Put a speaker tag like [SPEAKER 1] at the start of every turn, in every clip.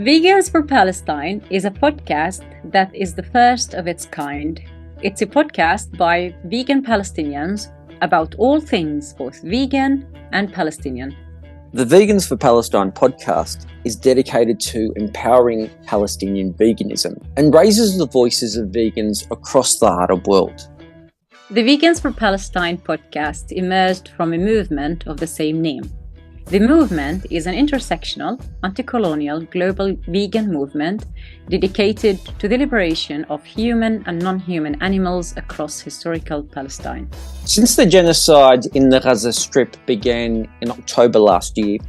[SPEAKER 1] Vegans for Palestine is a podcast that is the first of its kind. It's a podcast by vegan Palestinians about all things both vegan and Palestinian.
[SPEAKER 2] The Vegans for Palestine podcast is dedicated to empowering Palestinian veganism and raises the voices of vegans across the Arab world.
[SPEAKER 1] The Vegans for Palestine podcast emerged from a movement of the same name. The movement is an intersectional, anti-colonial, global vegan movement dedicated to the liberation of human and non-human animals across historical Palestine.
[SPEAKER 2] Since the genocide in the Gaza Strip began in October last year,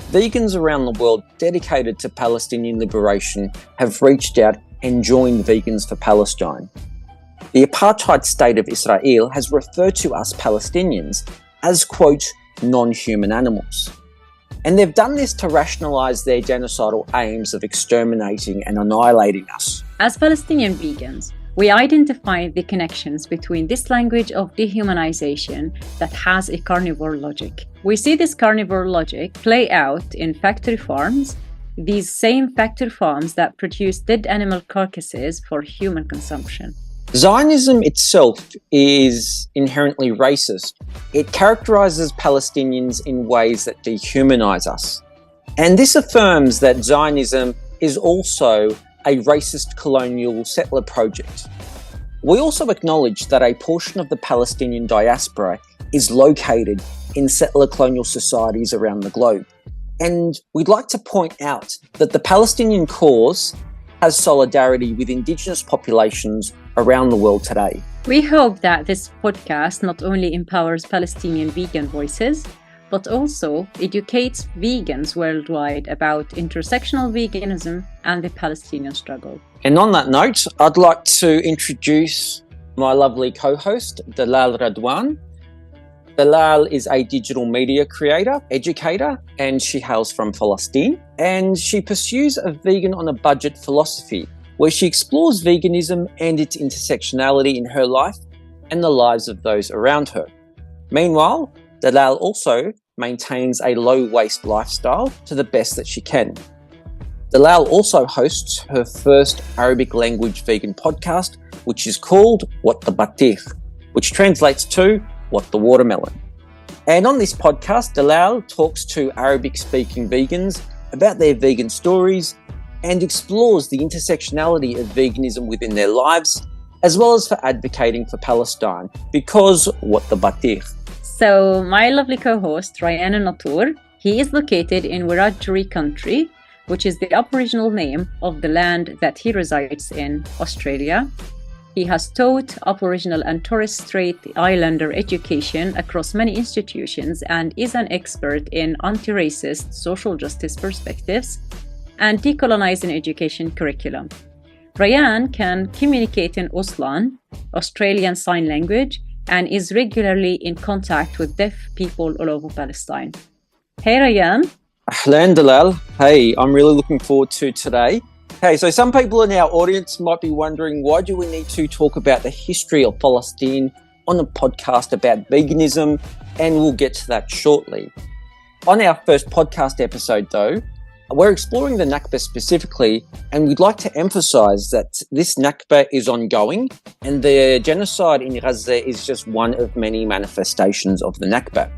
[SPEAKER 2] vegans around the world dedicated to Palestinian liberation have reached out and joined Vegans for Palestine. The apartheid state of Israel has referred to us Palestinians as, quote, non-human animals. And they've done this to rationalise their genocidal aims of exterminating and annihilating us.
[SPEAKER 1] As Palestinian vegans, we identify the connections between this language of dehumanization that has a carnivore logic. We see this carnivore logic play out in factory farms, these same factory farms that produce dead animal carcasses for human consumption.
[SPEAKER 2] Zionism itself is inherently racist. It characterises Palestinians in ways that dehumanise us. And this affirms that Zionism is also a racist colonial settler project. We also acknowledge that a portion of the Palestinian diaspora is located in settler colonial societies around the globe. And we'd like to point out that the Palestinian cause has solidarity with Indigenous populations around the world today.
[SPEAKER 1] We hope that this podcast not only empowers Palestinian vegan voices, but also educates vegans worldwide about intersectional veganism and the Palestinian struggle.
[SPEAKER 2] And on that note, I'd like to introduce my lovely co-host, Dalal and Rayan. Dalal is a digital media creator, educator, and she hails from Palestine. And she pursues a vegan on a budget philosophy, where she explores veganism and its intersectionality in her life and the lives of those around her. Meanwhile, Dalal also maintains a low-waste lifestyle to the best that she can. Dalal also hosts her first Arabic language vegan podcast, which is called What the Batikh, which translates to What the Watermelon. And on this podcast, Dalal talks to Arabic-speaking vegans about their vegan stories and explores the intersectionality of veganism within their lives, as well as for advocating for Palestine, because what the Batikh.
[SPEAKER 1] So my lovely co-host, Rayan Natur, he is located in Wiradjuri country, which is the Aboriginal name of the land that he resides in, Australia. He has taught Aboriginal and Torres Strait Islander education across many institutions and is an expert in anti-racist social justice perspectives and decolonizing education curriculum. Rayan can communicate in Auslan, Australian Sign Language, and is regularly in contact with deaf people all over Palestine. Hey Rayan.
[SPEAKER 2] Ahlan Dalal. Hey, I'm really looking forward to today. Hey, so some people in our audience might be wondering, why do we need to talk about the history of Palestine on a podcast about veganism? And we'll get to that shortly. On our first podcast episode though, we're exploring the Nakba specifically, and we'd like to emphasise that this Nakba is ongoing, and the genocide in Gaza is just one of many manifestations of the Nakba.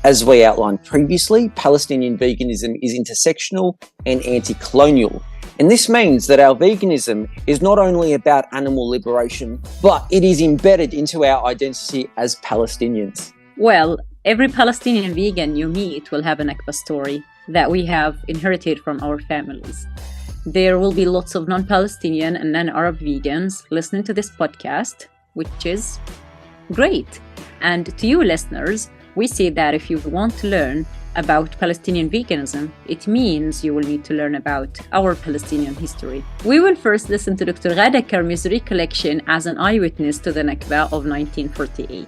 [SPEAKER 2] As we outlined previously, Palestinian veganism is intersectional and anti-colonial, and this means that our veganism is not only about animal liberation, but it is embedded into our identity as Palestinians.
[SPEAKER 1] Well, every Palestinian vegan you meet will have a Nakba story that we have inherited from our families. There will be lots of non-Palestinian and non-Arab vegans listening to this podcast, which is great. And to you listeners, we say that if you want to learn about Palestinian veganism, it means you will need to learn about our Palestinian history. We will first listen to Dr. Ghada Karmi's recollection as an eyewitness to the Nakba of 1948.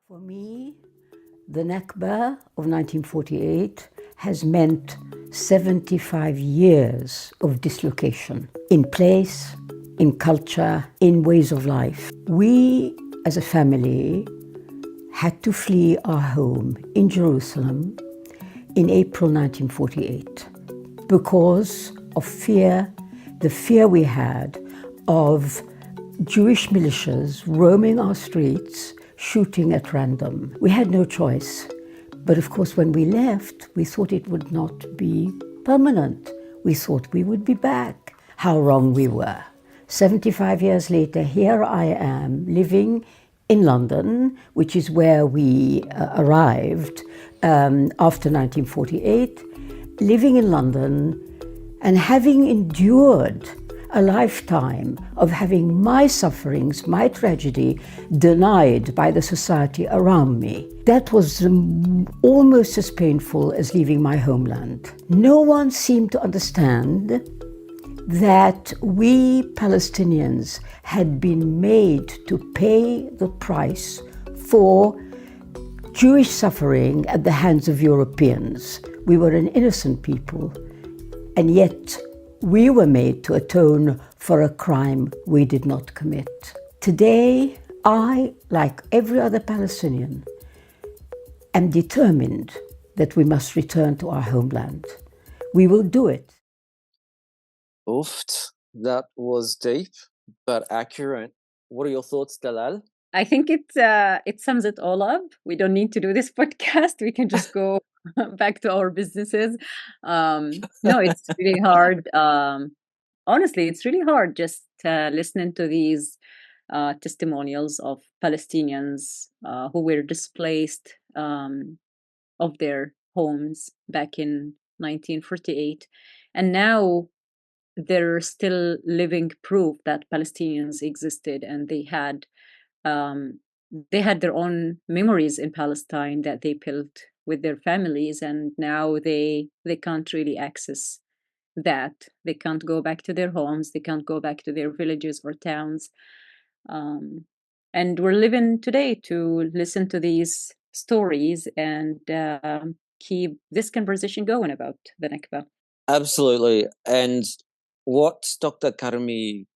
[SPEAKER 3] For me, the Nakba of 1948 has meant 75 years of dislocation in place, in culture, in ways of life. We, as a family, had to flee our home in Jerusalem in April 1948 because of fear, the fear we had of Jewish militias roaming our streets, shooting at random. We had no choice. But of course, when we left, we thought it would not be permanent. We thought we would be back. How wrong we were. 75 years later, here I am living in London, which is where we arrived after 1948, living in London and having endured a lifetime of having my sufferings, my tragedy denied by the society around me. That was almost as painful as leaving my homeland. No one seemed to understand that we Palestinians had been made to pay the price for Jewish suffering at the hands of Europeans. We were an innocent people, and yet we were made to atone for a crime we did not commit. Today, I, like every other Palestinian, am determined that we must return to our homeland. We will do it.
[SPEAKER 2] Oof, that was deep but accurate. What are your thoughts, Dalal?
[SPEAKER 1] I think it sums it all up. We don't need to do this podcast. We can just go back to our businesses. No, it's really hard. Honestly, it's really hard just listening to these testimonials of Palestinians who were displaced of their homes back in 1948, and now they're still living proof that Palestinians existed and they had their own memories in Palestine that they built with their families, and now they can't really access that. They can't go back to their homes, they can't go back to their villages or towns. And we're living today to listen to these stories and keep this conversation going about the Nakba.
[SPEAKER 2] Absolutely. And what Dr. Karmi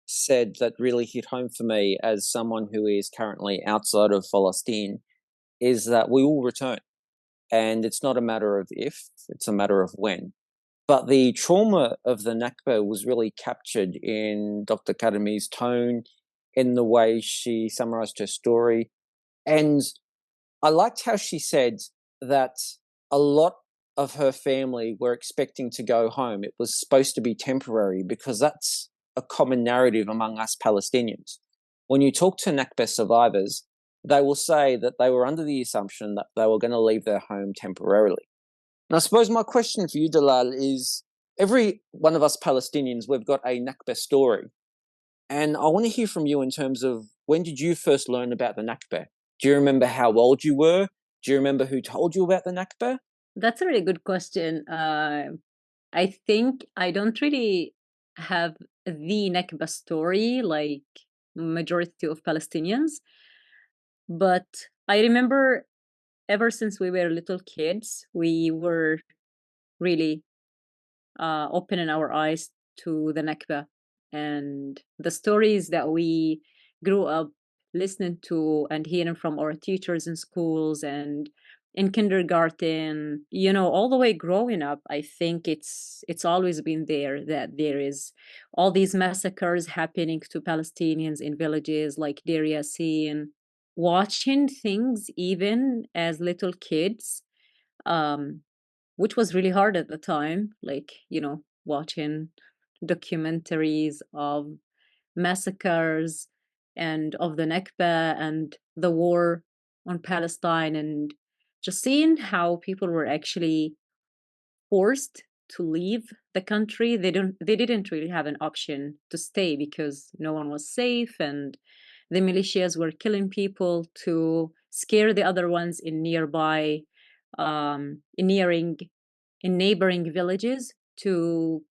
[SPEAKER 2] said that really hit home for me as someone who is currently outside of Palestine is that we will return. And it's not a matter of if, it's a matter of when. But the trauma of the Nakba was really captured in Dr. Karami's tone, in the way she summarized her story. And I liked how she said that a lot of her family were expecting to go home. It was supposed to be temporary because that's a common narrative among us Palestinians. When you talk to Nakba survivors, they will say that they were under the assumption that they were going to leave their home temporarily. And I suppose my question for you, Dalal, is every one of us Palestinians, we've got a Nakba story. And I want to hear from you in terms of when did you first learn about the Nakba? Do you remember how old you were? Do you remember who told you about the Nakba?
[SPEAKER 1] That's a really good question. I think I don't really have the Nakba story like majority of Palestinians, but I remember ever since we were little kids, we were really opening our eyes to the Nakba and the stories that we grew up listening to and hearing from our teachers in schools and in kindergarten, all the way growing up. I think it's always been there that there is all these massacres happening to Palestinians in villages like Deir Yassin. Watching things even as little kids, um, which was really hard at the time, like, watching documentaries of massacres and of the Nakba and the war on Palestine, and just seeing how people were actually forced to leave the country. They didn't really have an option to stay because no one was safe, and the militias were killing people to scare the other ones in nearby in neighboring villages to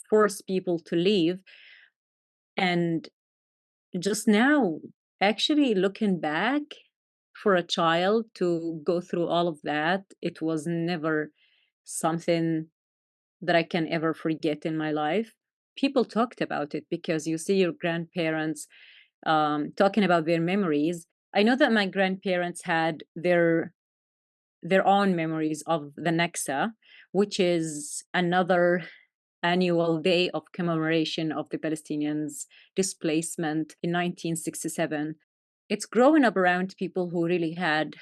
[SPEAKER 1] force people to leave. And just now, actually looking back, for a child to go through all of that, it was never something that I can ever forget in my life. People talked about it because you see your grandparents talking about their memories. I know that my grandparents had their own memories of the Nakba, which is another annual day of commemoration of the Palestinians' displacement in 1967. It's growing up around people who really had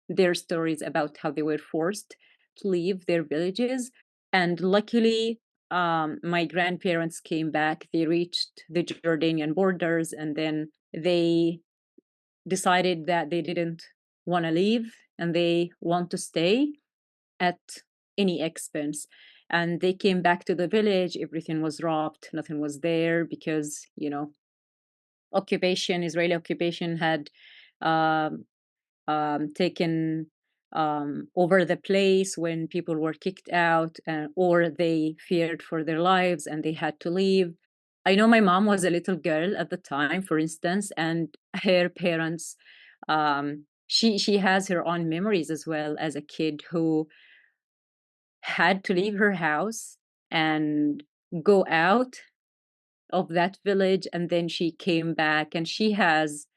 [SPEAKER 1] their stories about how they were forced to leave their villages. And luckily, my grandparents came back. They reached the Jordanian borders, and then they decided that they didn't want to leave and they want to stay at any expense. And they came back to the village. Everything was robbed. Nothing was there because, Israeli occupation had um, taken over the place when people were kicked out, or they feared for their lives and they had to leave. I know my mom was a little girl at the time, for instance, and her parents, she has her own memories as well as a kid who had to leave her house and go out of that village, and then she came back, and she has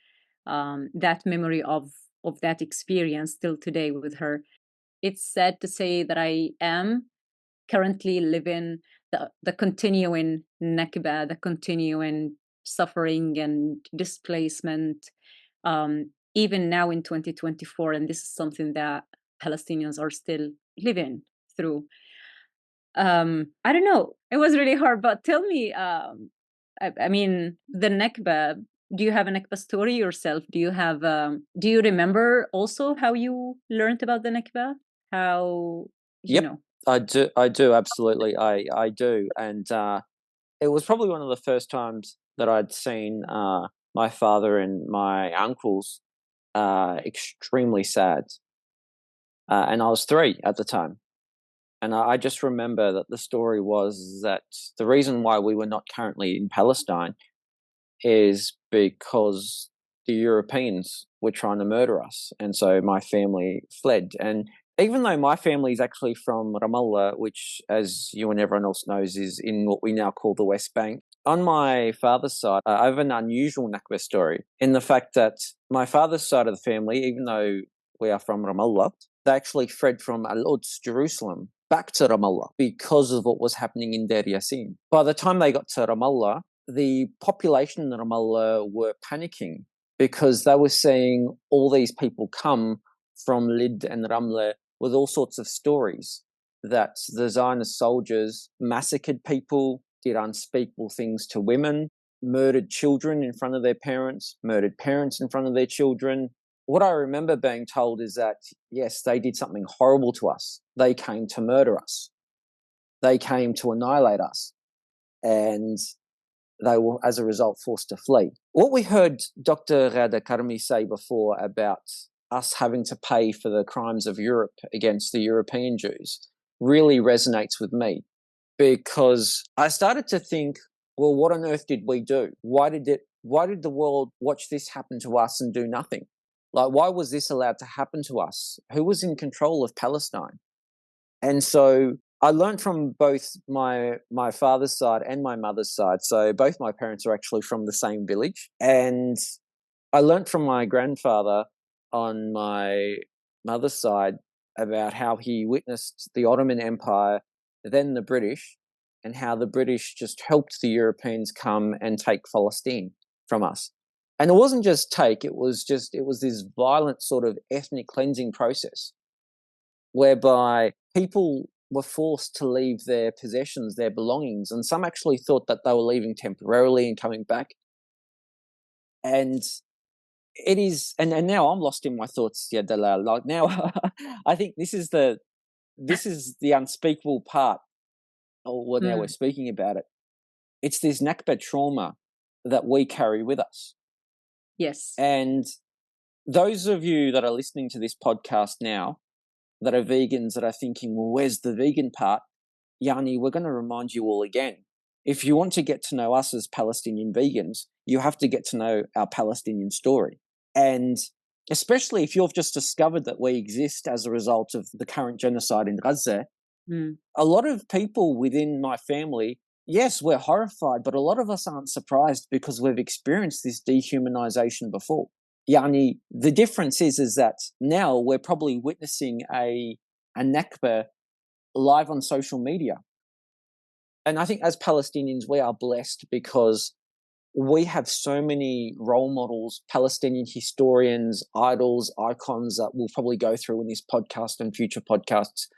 [SPEAKER 1] that memory of that experience still today with her. It's sad to say that I am currently living the continuing Nakba, the continuing suffering and displacement, even now in 2024, and this is something that Palestinians are still living through. I don't know. It was really hard, but tell me, I mean, the Nakba, do you have a Nakba story yourself? Do you remember also how you learned about the Nakba? How, you
[SPEAKER 2] Yep,
[SPEAKER 1] know?
[SPEAKER 2] I do, absolutely. I do. And it was probably one of the first times that I'd seen my father and my uncles extremely sad. And I was 3 at the time. And I just remember that the story was that the reason why we were not currently in Palestine is because the Europeans were trying to murder us. And so my family fled. And even though my family is actually from Ramallah, which, as you and everyone else knows, is in what we now call the West Bank, on my father's side, I have an unusual Nakba story in the fact that my father's side of the family, even though we are from Ramallah, they actually fled from Al-Quds, Jerusalem, back to Ramallah because of what was happening in Deir Yassin. By the time they got to Ramallah, the population in Ramallah were panicking because they were seeing all these people come from Lid and Ramla with all sorts of stories that the Zionist soldiers massacred people, did unspeakable things to women, murdered children in front of their parents, murdered parents in front of their children. What I remember being told is that, yes, they did something horrible to us. They came to murder us. They came to annihilate us. And they were, as a result, forced to flee. What we heard Dr. Ghada Karmi say before about us having to pay for the crimes of Europe against the European Jews really resonates with me, because I started to think, well, what on earth did we do? Why did the world watch this happen to us and do nothing? Like, why was this allowed to happen to us? Who was in control of Palestine? And so I learned from both my father's side and my mother's side. So both my parents are actually from the same village. And I learned from my grandfather on my mother's side about how he witnessed the Ottoman Empire, then the British, and how the British just helped the Europeans come and take Palestine from us. And it wasn't just take, it was this violent sort of ethnic cleansing process whereby people were forced to leave their possessions, their belongings, and some actually thought that they were leaving temporarily and coming back. And it is, and now I'm lost in my thoughts, yeah, Dalal. Like now, I think this is the unspeakable part. Well, now we're speaking about it. It's this Nakba trauma that we carry with us.
[SPEAKER 1] Yes.
[SPEAKER 2] And those of you that are listening to this podcast now, that are vegans, that are thinking, well, where's the vegan part? Yani, we're going to remind you all again. If you want to get to know us as Palestinian vegans, you have to get to know our Palestinian story. And especially if you've just discovered that we exist as a result of the current genocide in Gaza, a lot of people within my family, yes, we're horrified, but a lot of us aren't surprised because we've experienced this dehumanization before. Yani, the difference is that now we're probably witnessing a Nakba live on social media. And I think as Palestinians, we are blessed because we have so many role models, Palestinian historians, idols, icons that we'll probably go through in this podcast and future podcasts.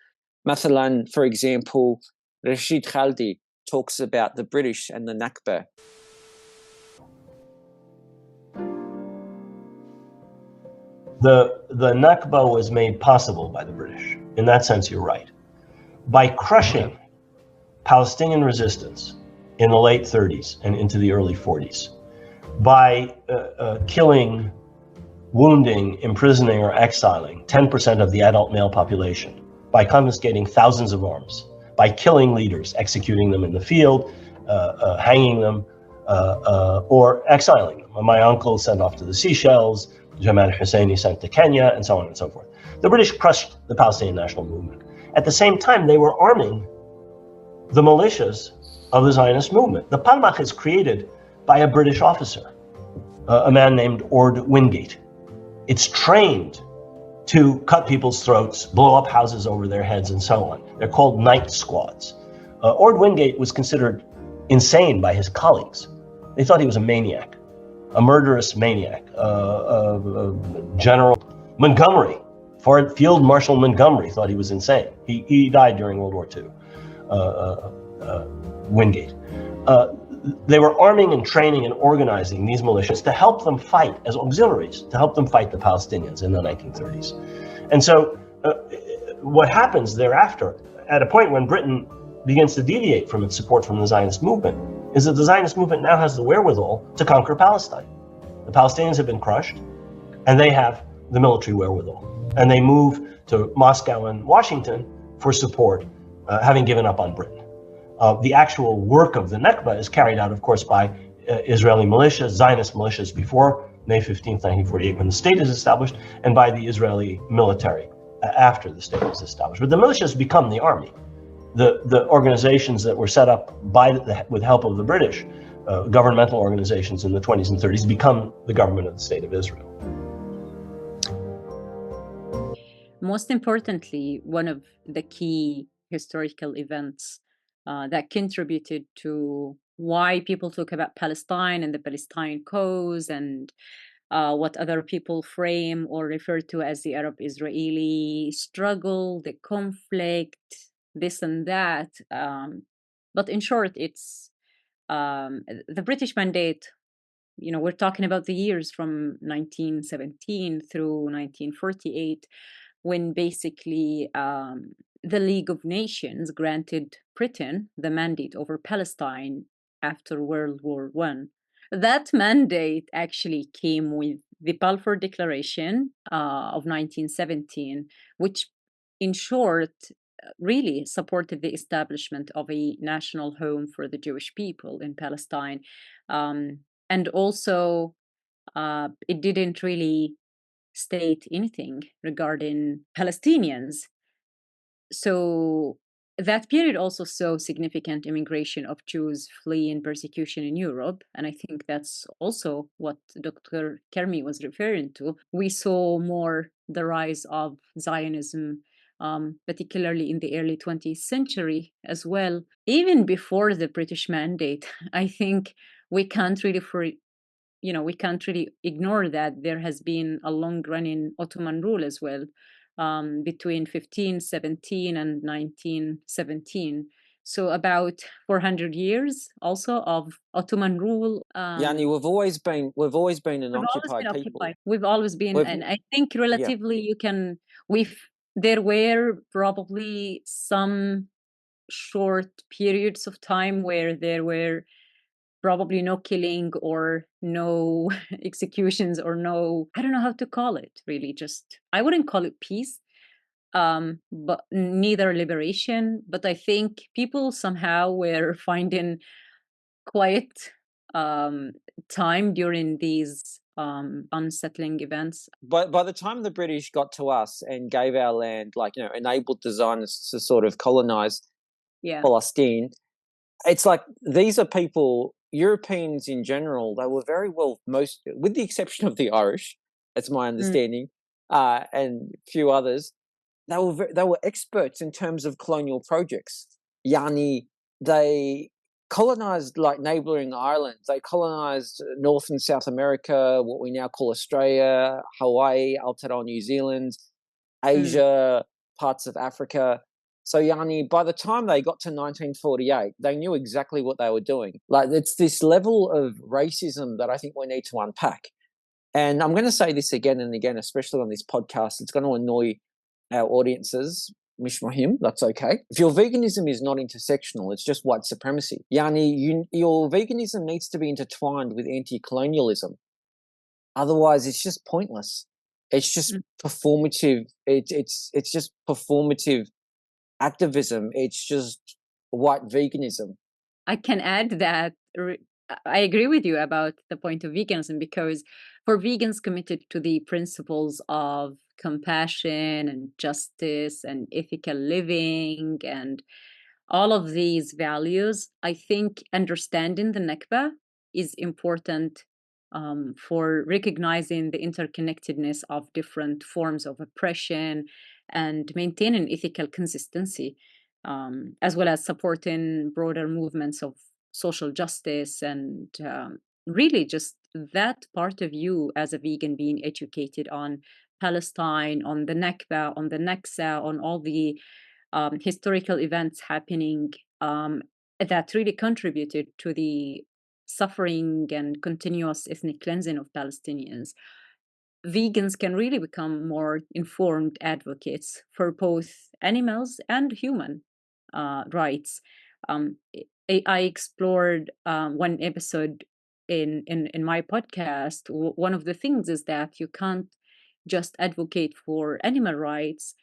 [SPEAKER 2] Mathalan, for example, Rashid Khaldi talks about the British and the Nakba.
[SPEAKER 4] The Nakba was made possible by the British. In that sense, you're right. By crushing Palestinian resistance in the late 30s and into the early 40s, by killing, wounding, imprisoning, or exiling 10% of the adult male population, by confiscating thousands of arms, by killing leaders, executing them in the field, hanging them, or exiling them. My uncle sent off to the Seychelles, Jamal Husseini sent to Kenya, and so on and so forth. The British crushed the Palestinian national movement. At the same time, they were arming the militias of the Zionist movement. The Palmach is created by a British officer, a man named Ord Wingate. It's trained to cut people's throats, blow up houses over their heads, and so on. They're called night squads. Ord Wingate was considered insane by his colleagues. They thought he was a maniac, a murderous maniac. General Montgomery, Field Marshal Montgomery, thought he was insane. He died during World War II. Wingate. They were arming and training and organizing these militias to help them fight as auxiliaries, to help them fight the Palestinians in the 1930s. And so what happens thereafter, at a point when Britain begins to deviate from its support from the Zionist movement, is that the Zionist movement now has the wherewithal to conquer Palestine. The Palestinians have been crushed, and they have the military wherewithal. And they move to Moscow and Washington for support, having given up on Britain. The actual work of the Nakba is carried out, of course, by Israeli militias, Zionist militias before May 15th, 1948, when the state is established, and by the Israeli military after the state is established. But the militias become the army. The organizations that were set up with help of the British, governmental organizations in the 20s and 30s, become the government of the state of Israel.
[SPEAKER 1] Most importantly, one of the key historical events that contributed to why people talk about Palestine and the Palestine cause and what other people frame or refer to as the Arab-Israeli struggle, the conflict, this and that. But in short, it's the British Mandate. We're talking about the years from 1917 through 1948, when basically the League of Nations granted Britain the mandate over Palestine after World War I. That mandate actually came with the Balfour Declaration of 1917, which, in short, really supported the establishment of a national home for the Jewish people in Palestine. And also, it didn't really state anything regarding Palestinians. So that period also saw significant immigration of Jews fleeing persecution in Europe. And I think that's also what Dr. Kermi was referring to. We saw more the rise of Zionism, particularly in the early 20th century as well. Even before the British Mandate, I think we can't really we can't really ignore that there has been a long-running Ottoman rule as well, between 1517 and 1917. So about 400 years also of Ottoman rule.
[SPEAKER 2] Yani, we've always been an occupied people.
[SPEAKER 1] We've always been, and I think relatively there were probably some short periods of time where there were probably no killing or no executions or no, I don't know how to call it, really. Just, I wouldn't call it peace, but neither liberation. But I think people somehow were finding quiet time during these unsettling events.
[SPEAKER 2] But by the time the British got to us and gave our land, enabled the Zionists to sort of colonize Palestine, it's like these are people, Europeans in general, they were very well, with the exception of the Irish, That's my understanding, and a few others. They were experts in terms of colonial projects. Yani, they colonized like neighboring islands. They colonized North and South America, what we now call Australia, Hawaii, Aotearoa, New Zealand, Asia, parts of Africa. So, Yani, by the time they got to 1948, they knew exactly what they were doing. Like, it's this level of racism that I think we need to unpack. And I'm going to say this again and again, especially on this podcast. It's going to annoy our audiences. Mishmahim, that's okay. If your veganism is not intersectional, it's just white supremacy. Yani, your veganism needs to be intertwined with anti-colonialism. Otherwise, it's just pointless. It's just performative. It's just performative activism. It's just white veganism.
[SPEAKER 1] I can add that I agree with you about the point of veganism, because for vegans committed to the principles of compassion and justice and ethical living and all of these values, I think understanding the Nakba is important for recognizing the interconnectedness of different forms of oppression and maintaining ethical consistency, as well as supporting broader movements of social justice and really just that part of you as a vegan being educated on Palestine, on the Nakba, on the Naksa, on all the historical events happening that really contributed to the suffering and continuous ethnic cleansing of Palestinians. Vegans can really become more informed advocates for both animals and human rights. I explored one episode in my podcast. One of the things is that you can't just advocate for animal rights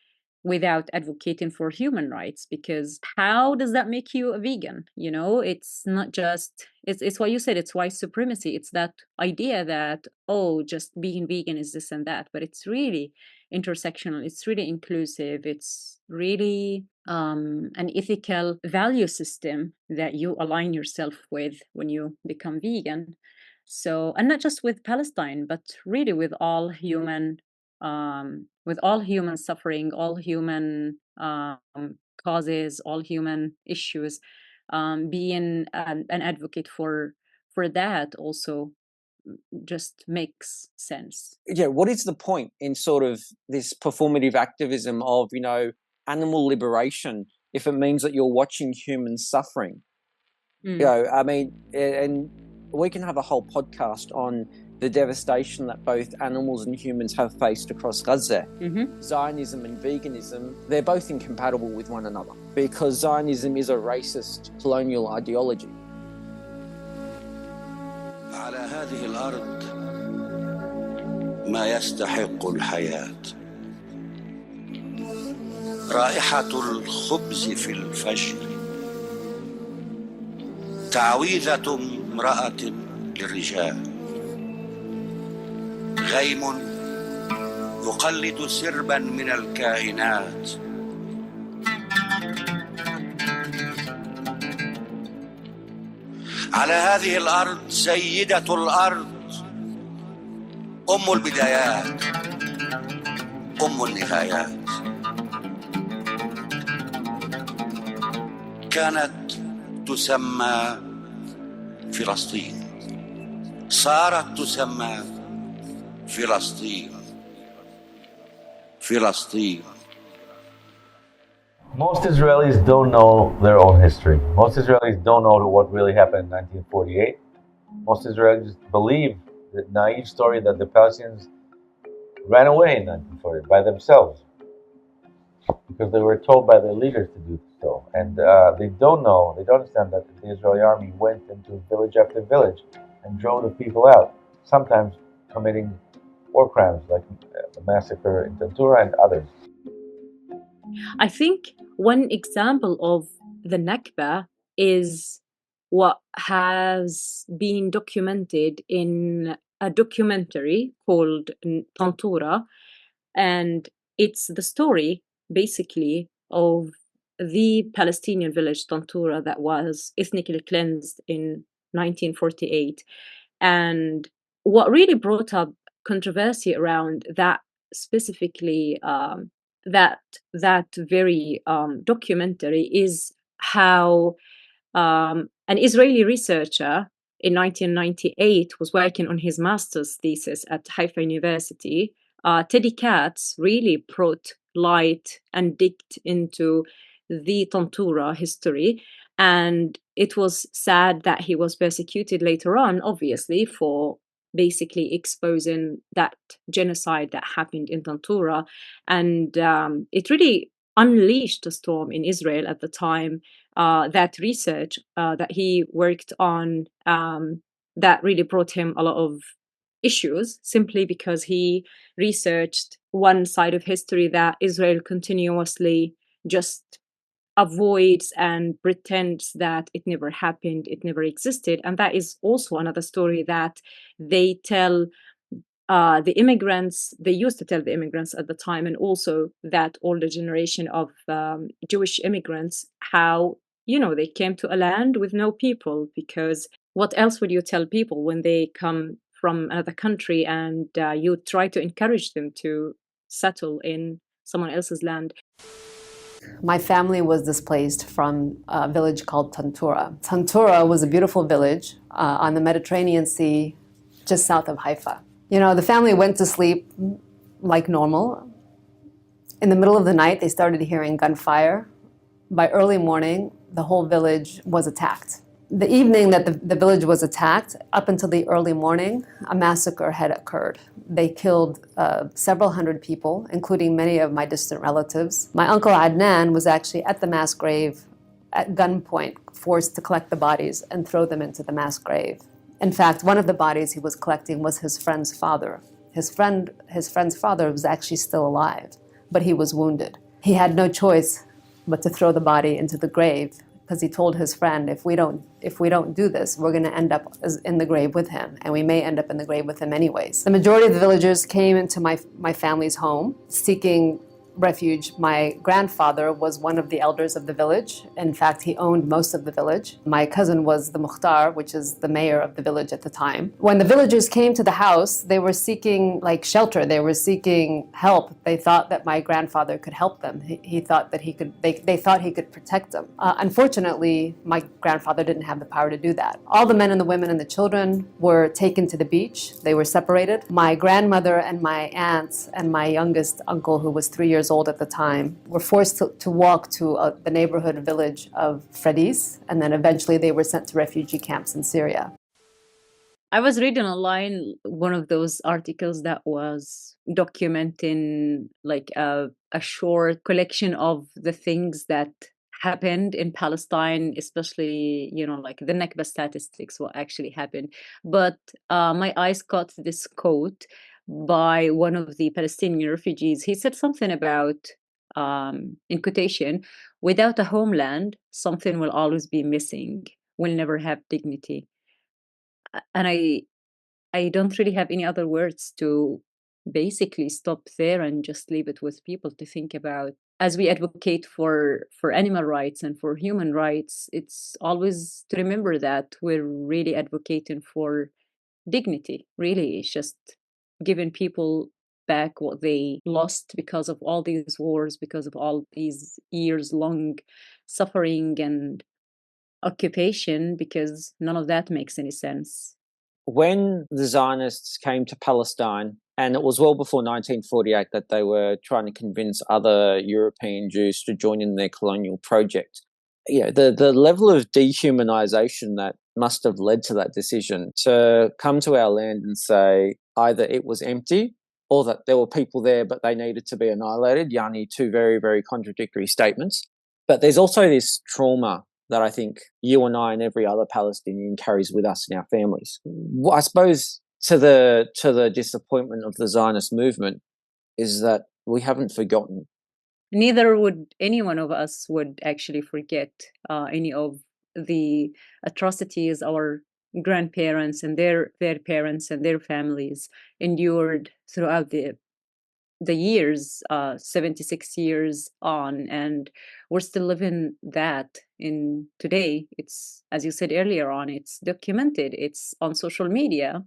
[SPEAKER 1] without advocating for human rights, because how does that make you a vegan? You know, it's not just it's what you said, it's white supremacy. It's that idea that, oh, just being vegan is this and that, but it's really intersectional, it's really inclusive, it's really an ethical value system that you align yourself with when you become vegan. So, and not just with Palestine, but really with all human suffering, all human causes, all human issues, being an advocate for that also just makes sense.
[SPEAKER 2] Yeah, what is the point in sort of this performative activism of, animal liberation if it means that you're watching humans suffering? I mean, and we can have a whole podcast on the devastation that both animals and humans have faced across Gaza. Zionism and veganism, they're both incompatible with one another because Zionism is a racist colonial ideology.
[SPEAKER 5] على هذه الأرض ما يستحق الحياة، رائحة الخبز في الفجر، تعويذة امرأة للرجال، غيم يقلد سربا من الكائنات، على هذه الأرض سيدة الأرض، أم البدايات، أم النهايات. كانت تسمى فلسطين، صارت تسمى فلسطين. فلسطين.
[SPEAKER 6] Most Israelis don't know their own history. Most Israelis don't know what really happened in 1948. Most Israelis believe the naive story that the Palestinians ran away in 1940 by themselves because they were told by their leaders to do so. And they don't understand that the Israeli army went into village after village and drove the people out, sometimes committing war crimes like the massacre in Tantura and others.
[SPEAKER 1] I think one example of the Nakba is what has been documented in a documentary called Tantura, and it's the story basically of the Palestinian village Tantura that was ethnically cleansed in 1948. And what really brought up controversy around that specifically, that very documentary is how an Israeli researcher in 1998 was working on his master's thesis at Haifa University. Teddy Katz really brought light and digged into the Tantura history. And it was sad that he was persecuted later on, obviously, for basically exposing that genocide that happened in Tantura. And it really unleashed a storm in Israel at the time. That research that he worked on, that really brought him a lot of issues, simply because he researched one side of history that Israel continuously just avoids and pretends that it never happened, it never existed. And that is also another story that they tell the immigrants, they used to tell the immigrants at the time, and also that older generation of Jewish immigrants, how, they came to a land with no people, because what else would you tell people when they come from another country and you try to encourage them to settle in someone else's land?
[SPEAKER 7] My family was displaced from a village called Tantura. Tantura was a beautiful village on the Mediterranean Sea, just south of Haifa. The family went to sleep like normal. In the middle of the night, they started hearing gunfire. By early morning, the whole village was attacked. The evening that the village was attacked, up until the early morning, a massacre had occurred. They killed several hundred people, including many of my distant relatives. My uncle Adnan was actually at the mass grave at gunpoint, forced to collect the bodies and throw them into the mass grave. In fact, one of the bodies he was collecting was his friend's father. His friend's father was actually still alive, but he was wounded. He had no choice but to throw the body into the grave, because he told his friend, if we don't do this, we're going to end up in the grave with him, and we may end up in the grave with him anyways. The majority of the villagers came into my family's home seeking refuge. My grandfather was one of the elders of the village. In fact, he owned most of the village. My cousin was the Mukhtar, which is the mayor of the village at the time. When the villagers came to the house, they were seeking shelter. They were seeking help. They thought that my grandfather could help them. He thought that they thought he could protect them. Unfortunately, my grandfather didn't have the power to do that. All the men and the women and the children were taken to the beach. They were separated. My grandmother and my aunts and my youngest uncle, who was 3 years old at the time, were forced to walk to the neighborhood village of Fredis, and then eventually they were sent to refugee camps in Syria.
[SPEAKER 1] I was reading online one of those articles that was documenting a short collection of the things that happened in Palestine, especially, the Nakba statistics, what actually happened. But my eyes caught this quote by one of the Palestinian refugees. He said something about, in quotation, "Without a homeland, something will always be missing. We'll never have dignity." And I don't really have any other words to basically stop there and just leave it with people to think about. As we advocate for animal rights and for human rights, it's always to remember that we're really advocating for dignity. Really, it's just giving people back what they lost because of all these wars, because of all these years-long suffering and occupation, because none of that makes any sense.
[SPEAKER 2] When the Zionists came to Palestine, and it was well before 1948 that they were trying to convince other European Jews to join in their colonial project, the level of dehumanization that must have led to that decision to come to our land and say either it was empty or that there were people there but they needed to be annihilated, two very, very contradictory statements. But there's also this trauma that I think you and I and every other Palestinian carries with us in our families. I suppose to the disappointment of the Zionist movement is that we haven't forgotten.
[SPEAKER 1] Neither would any one of us would actually forget any of the atrocities our grandparents and their parents and their families endured throughout the years, 76 years on, and we're still living that in today. It's, as you said earlier on, it's documented, it's on social media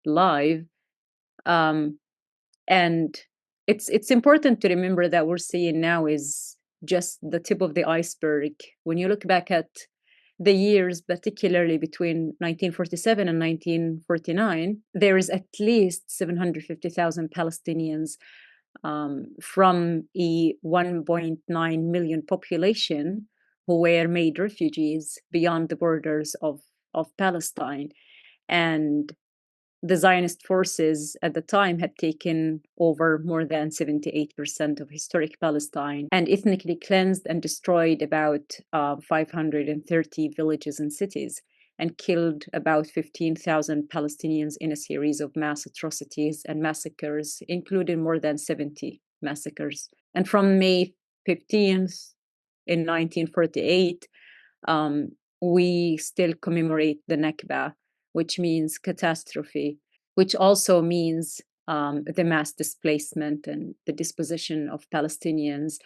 [SPEAKER 1] live. And it's important to remember that we're seeing now is just the tip of the iceberg. When you look back at the years, particularly between 1947 and 1949, there is at least 750,000 Palestinians from a 1.9 million population who were made refugees beyond the borders of Palestine. And the Zionist forces at the time had taken over more than 78% of historic Palestine and ethnically cleansed and destroyed about 530 villages and cities, and killed about 15,000 Palestinians in a series of mass atrocities and massacres, including more than 70 massacres. And from May 15th in 1948, we still commemorate the Nakba, which means catastrophe, which also means the mass displacement and the dispossession of Palestinians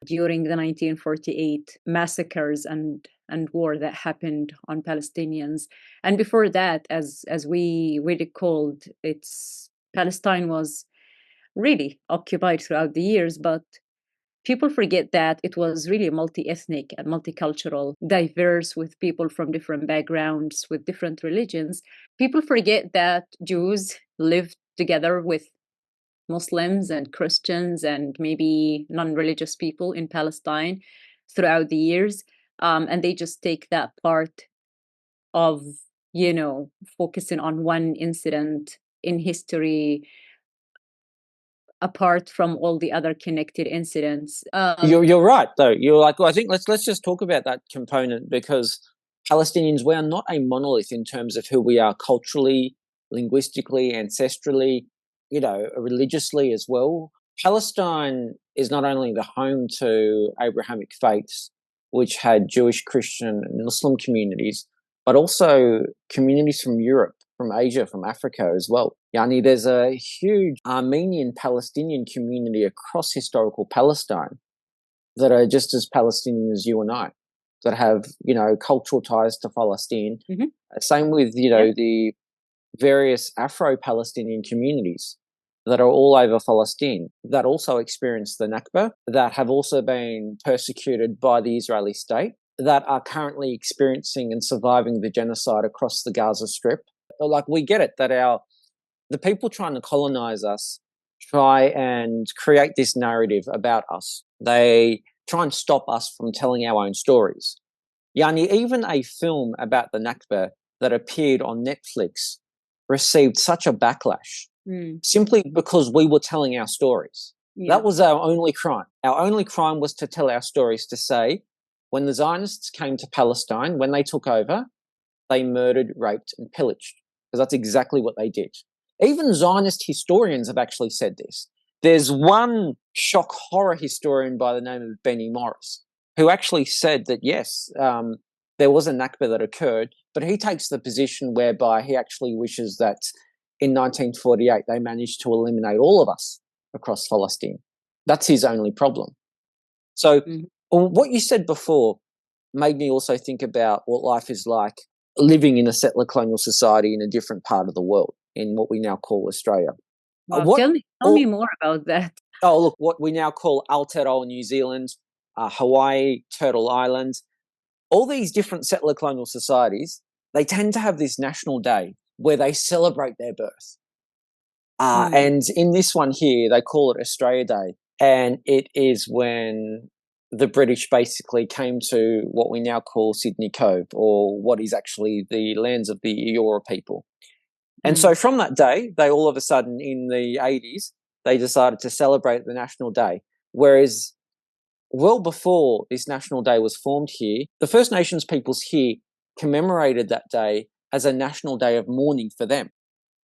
[SPEAKER 1] during the 1948 massacres and war that happened on Palestinians. And before that, as we recalled, Palestine was really occupied throughout the years, but people forget that it was really multi-ethnic and multicultural, diverse, with people from different backgrounds, with different religions. People forget that Jews lived together with Muslims and Christians and maybe non-religious people in Palestine throughout the years. And they just take that part of, focusing on one incident in history apart from all the other connected incidents.
[SPEAKER 2] You're right, though. You're like, well, I think let's just talk about that component, because Palestinians, we are not a monolith in terms of who we are culturally, linguistically, ancestrally, religiously as well. Palestine is not only the home to Abrahamic faiths, which had Jewish, Christian, and Muslim communities, but also communities from Europe, from Asia, from Africa as well. Yani, there's a huge Armenian Palestinian community across historical Palestine that are just as Palestinian as you and I, that have, cultural ties to Palestine.
[SPEAKER 1] Mm-hmm.
[SPEAKER 2] Same with, the various Afro-Palestinian communities that are all over Palestine that also experienced the Nakba, that have also been persecuted by the Israeli state, that are currently experiencing and surviving the genocide across the Gaza Strip. Like, we get it that the people trying to colonize us try and create this narrative about us. They try and stop us from telling our own stories. Yani, even a film about the Nakba that appeared on Netflix received such a backlash simply because we were telling our stories. Yeah. That was our only crime. Our only crime was to tell our stories, to say, when the Zionists came to Palestine, when they took over, they murdered, raped, and pillaged, because that's exactly what they did. Even Zionist historians have actually said this. There's one shock horror historian by the name of Benny Morris who actually said that, yes, there was a Nakba that occurred, but he takes the position whereby he actually wishes that in 1948 they managed to eliminate all of us across Palestine. That's his only problem. So what you said before made me also think about what life is like living in a settler colonial society in a different part of the world, in what we now call Australia.
[SPEAKER 1] Wow, tell me more about that.
[SPEAKER 2] Oh, look, what we now call Aotearoa New Zealand, Hawaii, Turtle Island, all these different settler colonial societies, they tend to have this national day where they celebrate their birth. And in this one here, they call it Australia Day. And it is when the British basically came to what we now call Sydney Cove, or what is actually the lands of the Eora people. And so from that day, they all of a sudden in the 80s, they decided to celebrate the National Day. Whereas well before this National Day was formed here, the First Nations peoples here commemorated that day as a national day of mourning for them.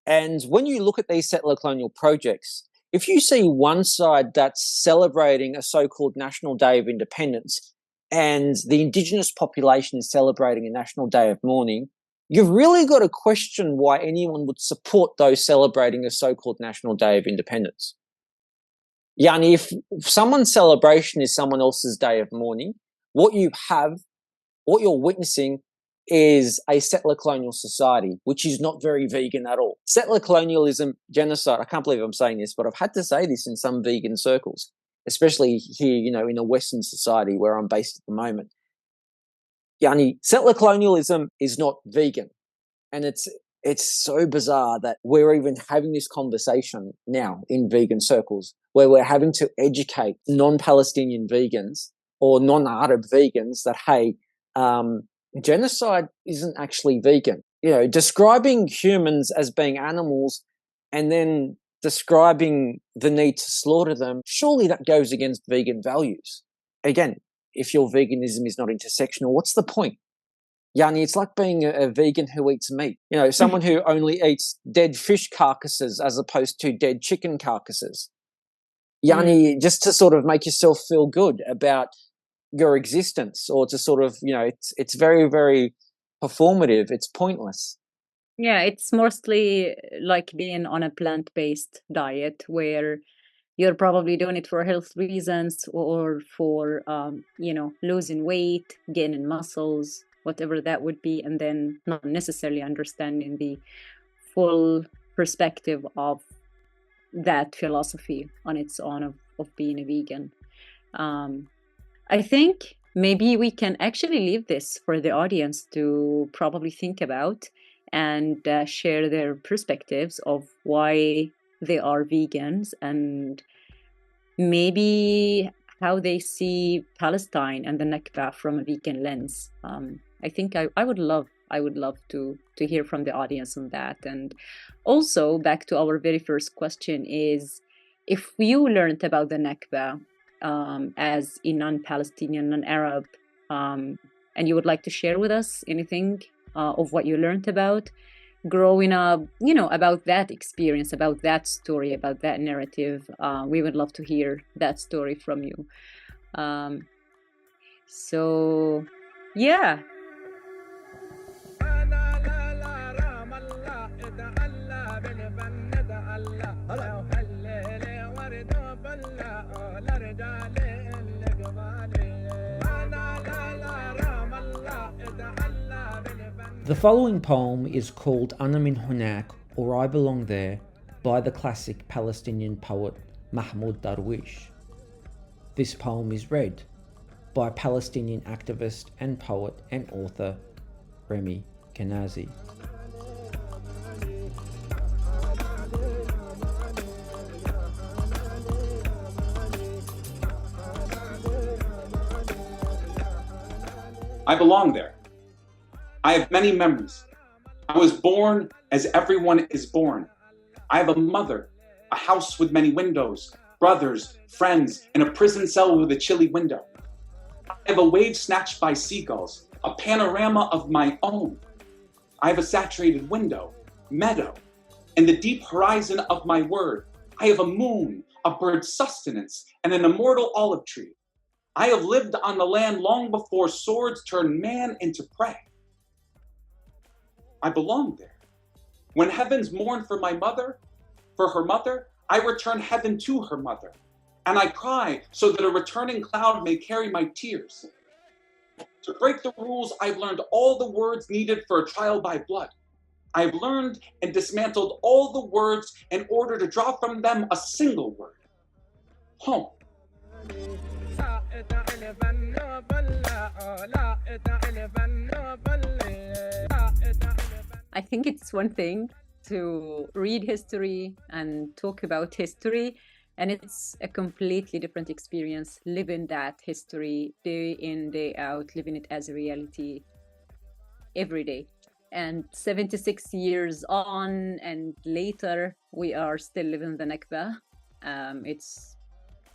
[SPEAKER 2] And when you look at these settler colonial projects, if you see one side that's celebrating a so-called National Day of Independence and the Indigenous population is celebrating a National Day of mourning, you've really got to question why anyone would support those celebrating a so-called National Day of Independence. Yani, if someone's celebration is someone else's day of mourning, what you're witnessing is a settler colonial society, which is not very vegan at all. Settler colonialism, genocide, I can't believe I'm saying this, but I've had to say this in some vegan circles, especially here, in a Western society where I'm based at the moment. Yani, settler colonialism is not vegan. And it's so bizarre that we're even having this conversation now in vegan circles, where we're having to educate non-Palestinian vegans or non-Arab vegans that, hey, genocide isn't actually vegan. Describing humans as being animals and then describing the need to slaughter them, surely that goes against vegan values. Again, if your veganism is not intersectional, what's the point? Yani, it's like being a vegan who eats meat. Someone who only eats dead fish carcasses as opposed to dead chicken carcasses. Yani, just to sort of make yourself feel good about your existence, or to sort of, it's very, very performative. It's pointless.
[SPEAKER 1] Yeah, it's mostly like being on a plant-based diet where you're probably doing it for health reasons or for, losing weight, gaining muscles, whatever that would be, and then not necessarily understanding the full perspective of that philosophy on its own of being a vegan. I think maybe we can actually leave this for the audience to probably think about and share their perspectives of why they are vegans and maybe how they see Palestine and the Nakba from a vegan lens. I think I would love to hear from the audience on that. And also back to our very first question is, if you learned about the Nakba as a non-Palestinian, non-Arab, and you would like to share with us anything of what you learned about growing up, about that experience, about that story, about that narrative, we would love to hear that story from you. So, yeah.
[SPEAKER 8] The following poem is called Ana Min Hunak, or I Belong There, by the classic Palestinian poet Mahmoud Darwish. This poem is read by Palestinian activist and poet and author Remy Kenazi.
[SPEAKER 9] I belong there. I have many memories. I was born as everyone is born. I have a mother, a house with many windows, brothers, friends, and a prison cell with a chilly window. I have a wave snatched by seagulls, a panorama of my own. I have a saturated window, meadow, and the deep horizon of my word. I have a moon, a bird's sustenance, and an immortal olive tree. I have lived on the land long before swords turned man into prey. I belong there. When heavens mourn for my mother, for her mother, I return heaven to her mother. And I cry so that a returning cloud may carry my tears. To break the rules, I've learned all the words needed for a trial by blood. I've learned and dismantled all the words in order to draw from them a single word. Home.
[SPEAKER 1] I think it's one thing to read history and talk about history, and it's a completely different experience living that history day in, day out, living it as a reality every day. And 76 years on and later, we are still living the Nakba. It's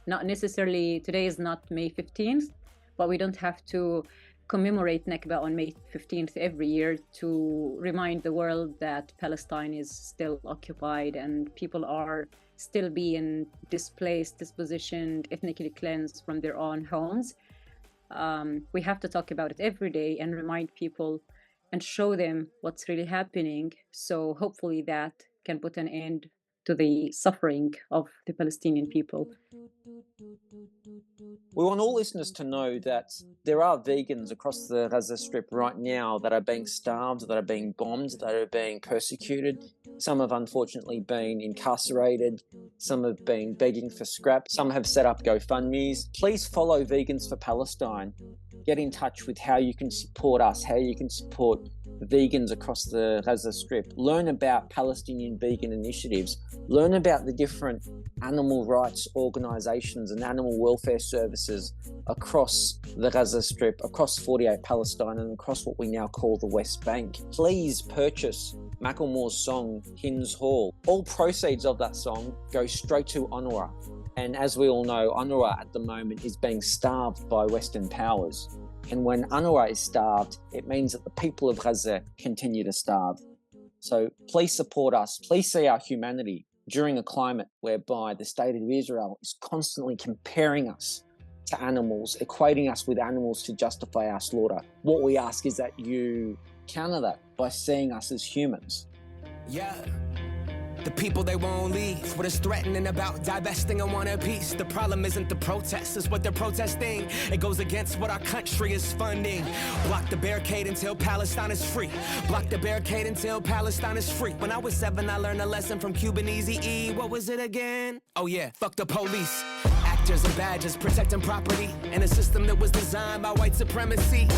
[SPEAKER 1] not necessarily, today is not May 15th, but we don't have to commemorate Nakba on May 15th every year to remind the world that Palestine is still occupied and people are still being displaced, dispositioned, ethnically cleansed from their own homes. We have to talk about it every day and remind people and show them what's really happening. So hopefully that can put an end to the suffering of the Palestinian people.
[SPEAKER 2] We want all listeners to know that there are vegans across the Gaza Strip right now that are being starved, that are being bombed, that are being persecuted. Some have unfortunately been incarcerated. Some have been begging for scrap. Some have set up GoFundMes. Please follow Vegans for Palestine. Get in touch with how you can support us, how you can support vegans across the Gaza Strip. Learn about Palestinian vegan initiatives. Learn about the different animal rights organisations and animal welfare services across the Gaza Strip, across 48 Palestine, and across what we now call the West Bank. Please purchase Macklemore's song, Hymns Hall. All proceeds of that song go straight to UNRWA. And as we all know, UNRWA at the moment is being starved by Western powers. And when UNRWA is starved, it means that the people of Gaza continue to starve. So please support us. Please see our humanity during a climate whereby the state of Israel is constantly comparing us to animals, equating us with animals to justify our slaughter. What we ask is that you counter that by seeing us as humans.
[SPEAKER 10] Yeah. The people, they won't leave. What is threatening about divesting and want a piece? The problem isn't the protests, it's what they're protesting. It goes against what our country is funding. Block the barricade until Palestine is free. Block the barricade until Palestine is free. When I was 7, I learned a lesson from Cuban Eazy-E. What was it again? Oh yeah, fuck the police. Actors and badges protecting property in a system that was designed by white supremacy.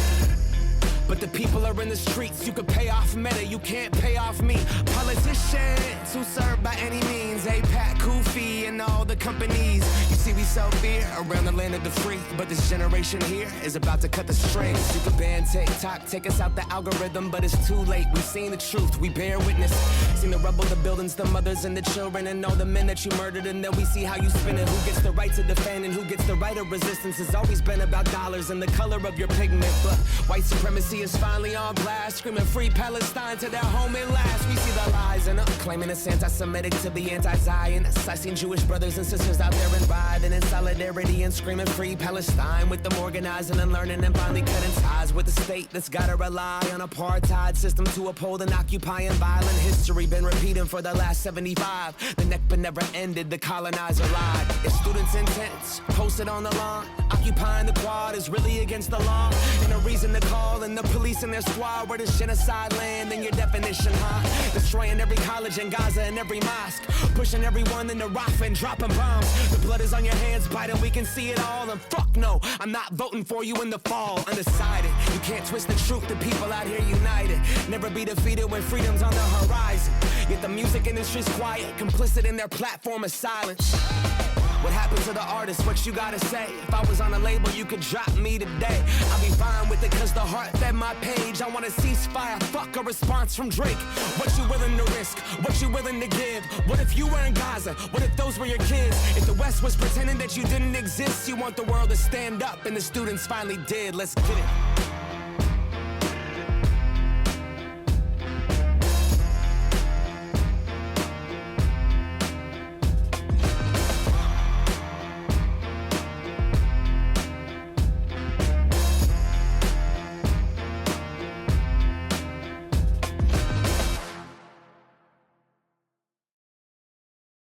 [SPEAKER 10] But the people are in the streets. You can pay off Meta, you can't pay off me. Politicians who serve by any means, APAC, Kufi, and all the companies. You see, we sow fear around the land of the free. But this generation here is about to cut the strings. You can ban TikTok, take us out the algorithm, but it's too late. We've seen the truth, we bear witness. Seen the rubble, the buildings, the mothers, and the children, and all the men that you murdered. And then we see how you spin it. Who gets the right to defend and who gets the right of resistance. Has always been about dollars and the color of your pigment. But white supremacy is finally on blast, screaming free Palestine to their home at last. We see the lies and claiming it's anti-Semitic to be anti-Zionist. I seen Jewish brothers and sisters out there and riding in solidarity and screaming free Palestine, with them organizing and learning and finally cutting ties with the state that's gotta rely on apartheid system to uphold an occupying violent history been repeating for the last 75. The Nakba never ended, the colonizer lied. If students' intents posted on the lawn, occupying the quad is really against the law, and a reason to call in the police and their squad. Where does genocide land in your definition, huh? Destroying every college in Gaza and every mosque, pushing everyone into Rafah and dropping bombs. The blood is on your hands, Biden, we can see it all. And fuck no, I'm not voting for you in the fall. Undecided, you can't twist the truth, the people out here united. Never be defeated when freedom's on the horizon. Yet the music industry's quiet, complicit in their platform of silence. What happened to the artist? What you gotta say? If I was on a label, you could drop me today. I'll be fine with it, cause the heart fed my page. I want a ceasefire, fuck a response from Drake. What you willing to risk? What you willing to give? What if you were in Gaza? What if those were your kids? If the West was pretending that you didn't exist, you want the world to stand up, and the students finally did. Let's get it.